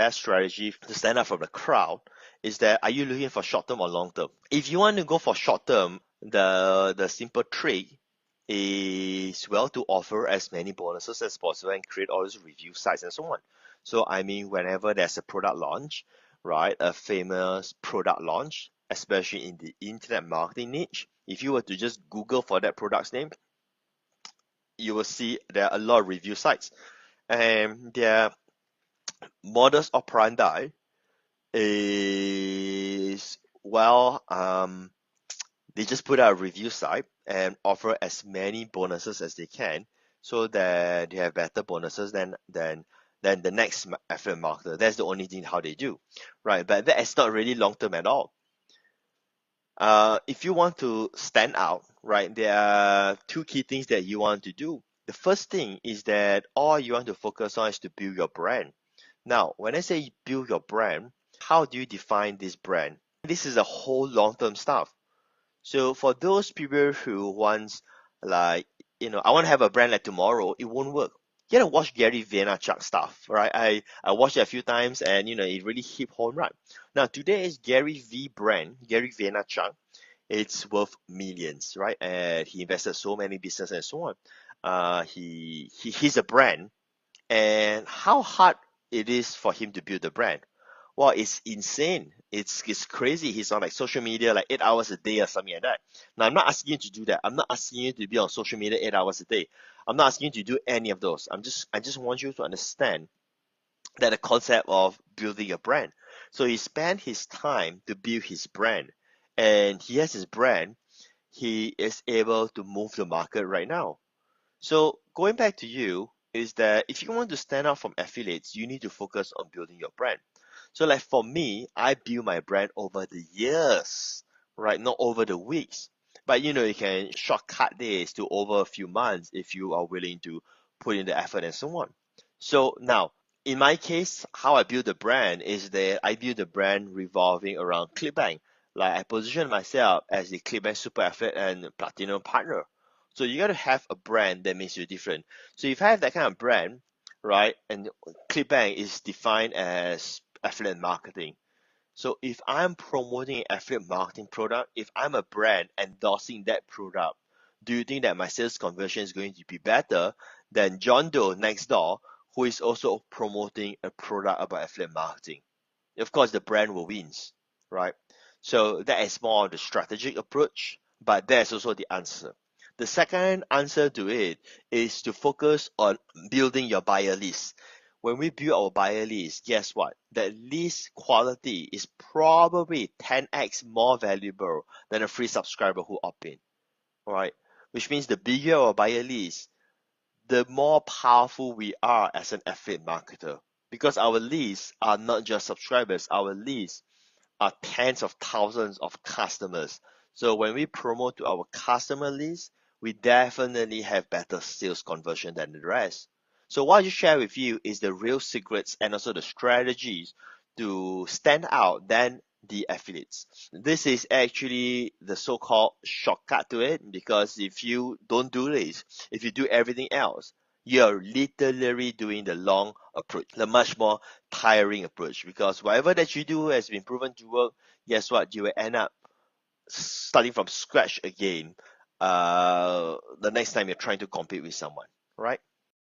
best strategy to stand out from the crowd is that, are you looking for short term or long term? If you want to go for short term, the simple trick is, well, to offer as many bonuses as possible and create all those review sites and so on. So I mean, whenever there's a product launch, right, a famous product launch, especially in the internet marketing niche, if you were to just Google for that product's name, you will see there are a lot of review sites, and their modus operandi is, well, they just put out a review site and offer as many bonuses as they can, so that they have better bonuses than the next affiliate marketer. That's the only thing how they do, right? But that is not really long term at all. If you want to stand out, right, there are two key things that you want to do. The first thing is that all you want to focus on is to build your brand. Now, when I say build your brand, how do you define this brand? This is a whole long-term stuff. So for those people who wants, like, I want to have a brand like tomorrow, it won't work. You gotta watch Gary Vaynerchuk stuff, right? I watched it a few times, and it really hit home right. Now today's Gary Vaynerchuk, it's worth millions, right? And he invested so many businesses and so on. He's a brand, and how hard it is for him to build a brand. Well, it's insane. It's crazy. He's on like social media like 8 hours a day or something like that. Now, I'm not asking you to do that. I'm not asking you to be on social media 8 hours a day. I'm not asking you to do any of those. I just want you to understand that the concept of building a brand. So he spent his time to build his brand, and he has his brand. He is able to move the market right now. So going back to you is that if you want to stand out from affiliates, you need to focus on building your brand. So like for me, I build my brand over the years, right? Not over the weeks. But you can shortcut this to over a few months if you are willing to put in the effort and so on. So now, in my case, how I build the brand is that I build the brand revolving around ClickBank. Like I position myself as the ClickBank super affiliate and platinum partner. So you got to have a brand that makes you different. So if I have that kind of brand, right, and ClickBank is defined as affiliate marketing. So if I'm promoting an affiliate marketing product, if I'm a brand endorsing that product, do you think that my sales conversion is going to be better than John Doe next door, who is also promoting a product about affiliate marketing? Of course, the brand will win, right? So that is more of the strategic approach, but that's also the answer. The second answer to it is to focus on building your buyer list. When we build our buyer list, guess what? That list quality is probably 10x more valuable than a free subscriber who opt in. All right, which means the bigger our buyer list, the more powerful we are as an affiliate marketer. Because our leads are not just subscribers, our leads are tens of thousands of customers. So when we promote to our customer list, we definitely have better sales conversion than the rest. So what I just share with you is the real secrets and also the strategies to stand out than the affiliates. This is actually the so-called shortcut to it, because if you don't do this, if you do everything else, you're literally doing the long approach, the much more tiring approach, because whatever that you do has been proven to work. Guess what? You will end up starting from scratch again the next time you're trying to compete with someone, right?